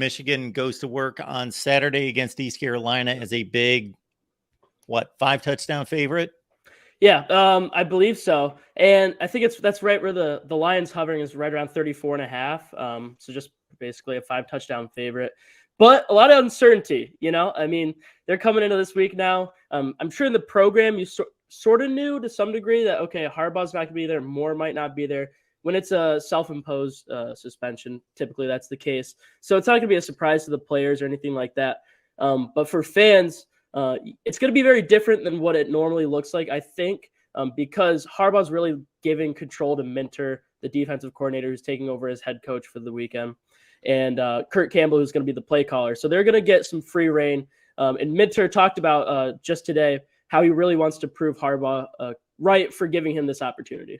Michigan goes to work on Saturday against East Carolina as a big, 5-touchdown favorite? Yeah, I believe so. And I think that's right where the Lions hovering is right around 34.5. So just basically a 5-touchdown favorite. But a lot of uncertainty, I mean, they're coming into this week now. I'm sure in the program you sort of knew to some degree that, okay, Harbaugh's not going to be there. Moore might not be there. When it's a self-imposed suspension, typically that's the case. So it's not going to be a surprise to the players or anything like that. But for fans, it's going to be very different than what it normally looks like, I think, because Harbaugh's really giving control to Minter, the defensive coordinator who's taking over as head coach for the weekend, and Kurt Campbell, who's going to be the play caller. So they're going to get some free reign. And Minter talked about just today how he really wants to prove Harbaugh right for giving him this opportunity.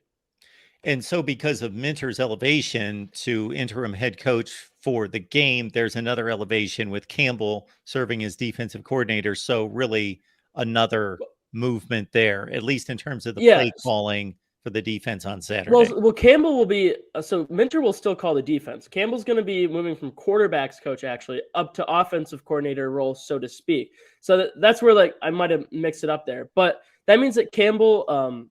And so because of Minter's elevation to interim head coach for the game, there's another elevation with Campbell serving as defensive coordinator. So really another movement there, at least in terms of the play calling for the defense on Saturday. Well, Campbell will be so Minter will still call the defense. Campbell's going to be moving from quarterbacks coach actually up to offensive coordinator role, so to speak. So that's where I might have mixed it up there. But that means that Campbell,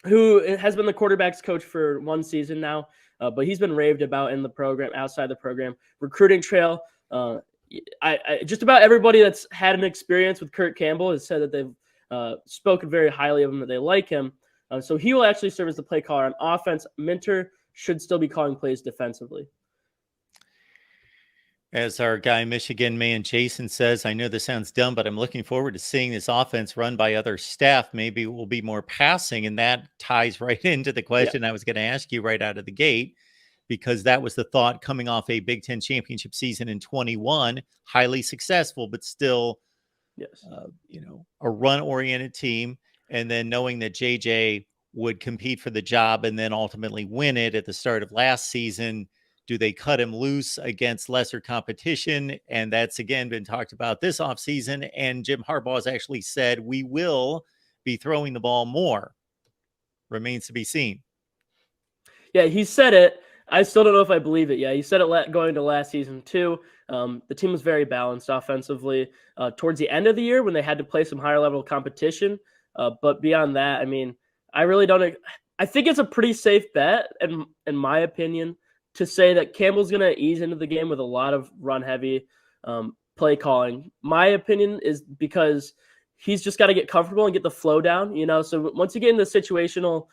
who has been the quarterback's coach for one season now, but he's been raved about in the program, outside the program, recruiting trail. I just about everybody that's had an experience with Kurt Campbell has said that they've spoken very highly of him, that they like him. So he will actually serve as the play caller on offense. Minter should still be calling plays defensively. As our guy, Michigan man Jason says, I know this sounds dumb, but I'm looking forward to seeing this offense run by other staff. Maybe it will be more passing, and that ties right into the question I was going to ask you right out of the gate, because that was the thought coming off a Big Ten championship season in 21, highly successful, but still, a run-oriented team, and then knowing that JJ would compete for the job and then ultimately win it at the start of last season. Do they cut him loose against lesser competition? And that's, again, been talked about this offseason. And Jim Harbaugh has actually said, we will be throwing the ball more. Remains to be seen. Yeah, he said it. I still don't know if I believe it. Yeah, he said it going to last season, too. The team was very balanced offensively towards the end of the year when they had to play some higher level competition. But beyond that, I mean, I really don't. I think it's a pretty safe bet, in my opinion, to say that Campbell's going to ease into the game with a lot of run-heavy play calling. My opinion is because he's just got to get comfortable and get the flow down, So once you get into situational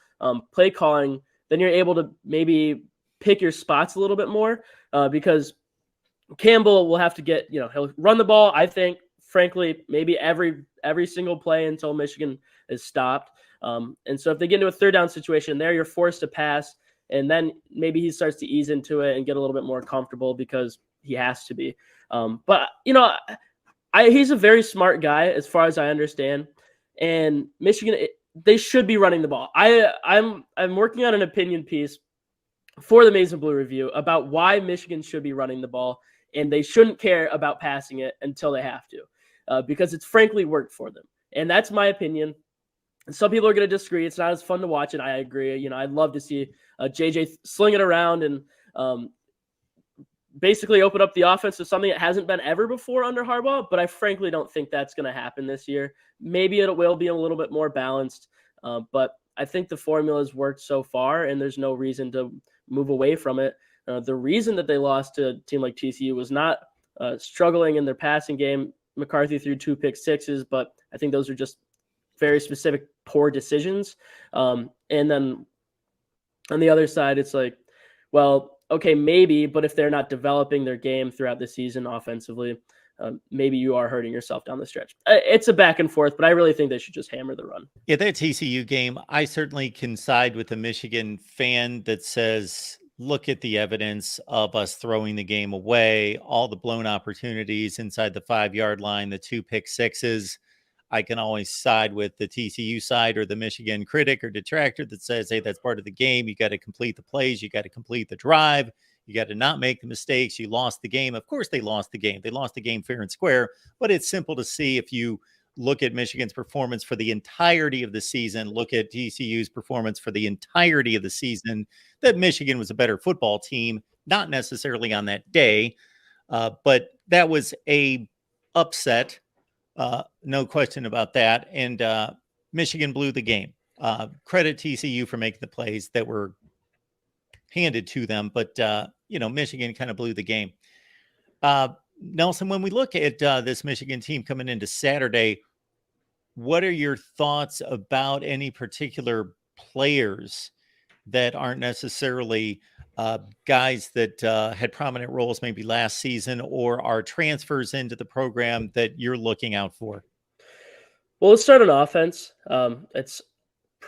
play calling, then you're able to maybe pick your spots a little bit more because Campbell will have to get, he'll run the ball, I think, frankly, maybe every single play until Michigan is stopped. And so if they get into a third down situation there, you're forced to pass. And then maybe he starts to ease into it and get a little bit more comfortable because he has to be. But, he's a very smart guy as far as I understand. And Michigan, they should be running the ball. I'm working on an opinion piece for the Maize and Blue Review about why Michigan should be running the ball. And they shouldn't care about passing it until they have to because it's frankly worked for them. And that's my opinion. Some people are going to disagree. It's not as fun to watch, and I agree. I'd love to see JJ sling it around and basically open up the offense to something that hasn't been ever before under Harbaugh, but I frankly don't think that's going to happen this year. Maybe it will be a little bit more balanced, but I think the formula has worked so far, and there's no reason to move away from it. The reason that they lost to a team like TCU was not struggling in their passing game. McCarthy threw 2 pick sixes, but I think those are just very specific poor decisions. And then on the other side, it's like, well, okay, maybe, but if they're not developing their game throughout the season offensively, maybe you are hurting yourself down the stretch. It's a back and forth, but I really think they should just hammer the run. Yeah, that TCU game, I certainly can side with the Michigan fan that says, look at the evidence of us throwing the game away, all the blown opportunities inside the 5-yard line, the 2 pick sixes. I can always side with the TCU side or the Michigan critic or detractor that says, hey, that's part of the game. You got to complete the plays. You got to complete the drive. You got to not make the mistakes. You lost the game. Of course, they lost the game. They lost the game fair and square, but it's simple to see if you look at Michigan's performance for the entirety of the season, look at TCU's performance for the entirety of the season, that Michigan was a better football team, not necessarily on that day, But that was a upset, no question about that. And Michigan blew the game. Credit TCU for making the plays that were handed to them, but Michigan kind of blew the game. Nelson, when we look at this Michigan team coming into Saturday, what are your thoughts about any particular players that aren't necessarily guys that had prominent roles maybe last season or are transfers into the program that you're looking out for? Well, let's start on offense. It's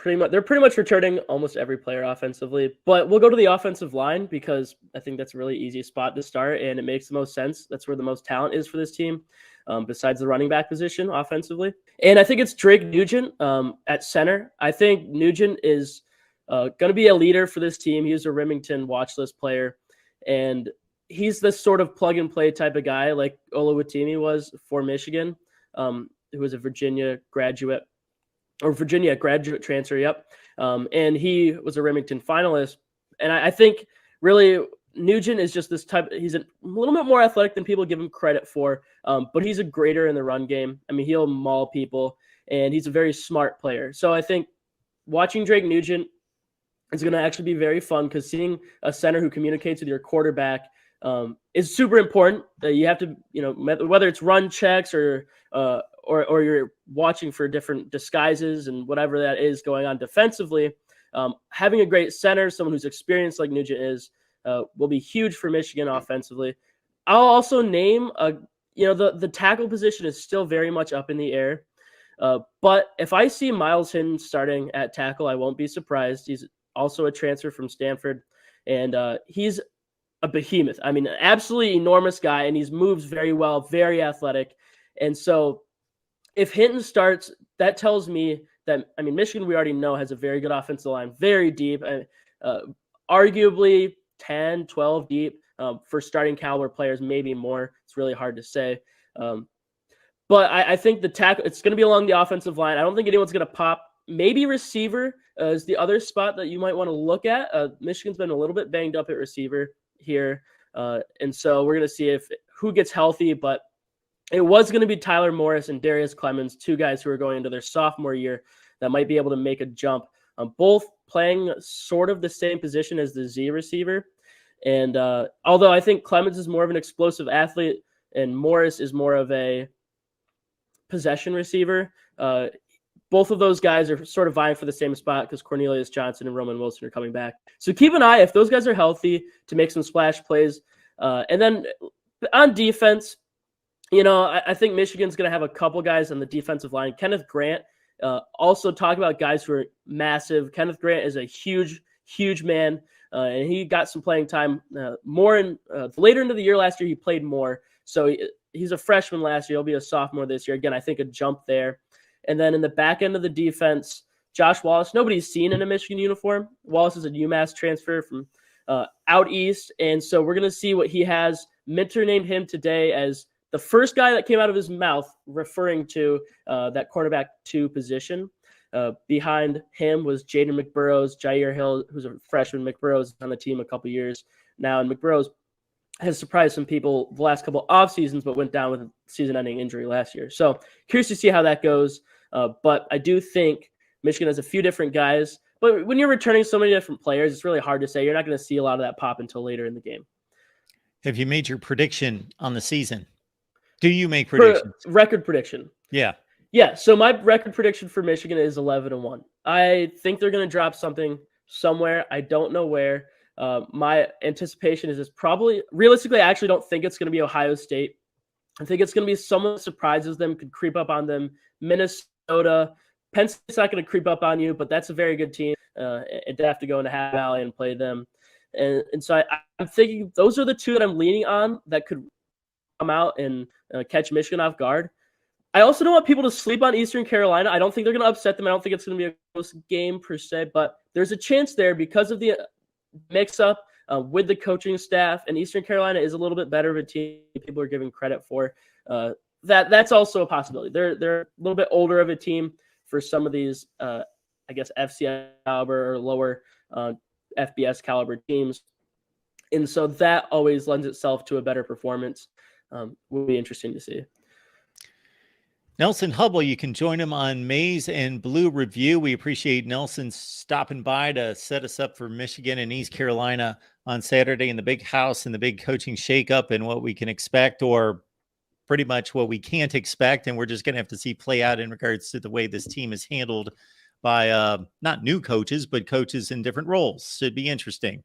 they're pretty much returning almost every player offensively, but we'll go to the offensive line because I think that's a really easy spot to start and it makes the most sense. That's where the most talent is for this team, besides the running back position offensively. And I think it's Drake Nugent at center. I think Nugent is going to be a leader for this team. He was a Remington watch list player, and he's this sort of plug and play type of guy like Oluwatimi was for Michigan, who was a Virginia graduate transfer. Yep. And he was a Remington finalist. And I think really Nugent is just this type. He's a little bit more athletic than people give him credit for, but he's a grader in the run game. I mean, he'll maul people, and he's a very smart player. So I think watching Drake Nugent is going to actually be very fun because seeing a center who communicates with your quarterback is super important. You have to, whether it's run checks or you're watching for different disguises and whatever that is going on defensively, having a great center, someone who's experienced like Nugent is, will be huge for Michigan offensively. I'll also name, the tackle position is still very much up in the air. But if I see Miles Hinton starting at tackle, I won't be surprised. He's also a transfer from Stanford, and he's a behemoth. I mean, an absolutely enormous guy, and he moves very well, very athletic. And so if Hinton starts, that tells me that, Michigan, we already know, has a very good offensive line, very deep, arguably 10, 12 deep for starting caliber players, maybe more. It's really hard to say. But I think the tackle, it's going to be along the offensive line. I don't think anyone's going to pop. Maybe receiver is the other spot that you might want to look at. Michigan's been a little bit banged up at receiver here. And so we're going to see who gets healthy, but it was going to be Tyler Morris and Darius Clemens, two guys who are going into their sophomore year that might be able to make a jump, both playing sort of the same position as the Z receiver. And although I think Clemens is more of an explosive athlete and Morris is more of a possession receiver, both of those guys are sort of vying for the same spot because Cornelius Johnson and Roman Wilson are coming back. So keep an eye if those guys are healthy to make some splash plays. And then on defense, I think Michigan's going to have a couple guys on the defensive line. Kenneth Grant, also talk about guys who are massive. Kenneth Grant is a huge, huge man, and he got some playing time more later into the year last year. He played more. So he's a freshman last year. He'll be a sophomore this year. Again, I think a jump there. And then in the back end of the defense, Josh Wallace, nobody's seen in a Michigan uniform. Wallace is a UMass transfer from out east. And so we're going to see what he has. Minter named him today as the first guy that came out of his mouth referring to that cornerback 2 position. Behind him was Jaden McBurrows, Jair Hill, who's a freshman. McBurrows on the team a couple years now. And McBurrows has surprised some people the last couple off seasons, but went down with a season-ending injury last year. So curious to see how that goes. But I do think Michigan has a few different guys. But when you're returning so many different players, it's really hard to say. You're not going to see a lot of that pop until later in the game. Have you made your prediction on the season? Do you make predictions? Record prediction. Yeah. Yeah. So my record prediction for Michigan is 11-1. I think they're going to drop something somewhere. I don't know where. My anticipation is probably, realistically, I actually don't think it's going to be Ohio State. I think it's going to be someone that surprises them, could creep up on them. Minnesota. Penn State's not going to creep up on you, but that's a very good team. They'd have to go into Happy Valley and play them. And so I'm thinking those are the two that I'm leaning on that could come out and catch Michigan off guard. I also don't want people to sleep on Eastern Carolina. I don't think they're going to upset them. I don't think it's going to be a close game per se, but there's a chance there because of the mix-up with the coaching staff, and Eastern Carolina is a little bit better of a team people are giving credit for. That's also a possibility. They're a little bit older of a team for some of these, FCS caliber or lower FBS caliber teams. And so that always lends itself to a better performance. Will be interesting to see. Nelson Hubble, you can join him on Maize and Blue Review. We appreciate Nelson stopping by to set us up for Michigan and East Carolina on Saturday in the big house and the big coaching shakeup and what we can expect, or pretty much what we can't expect. And we're just going to have to see play out in regards to the way this team is handled by not new coaches, but coaches in different roles. Should be interesting.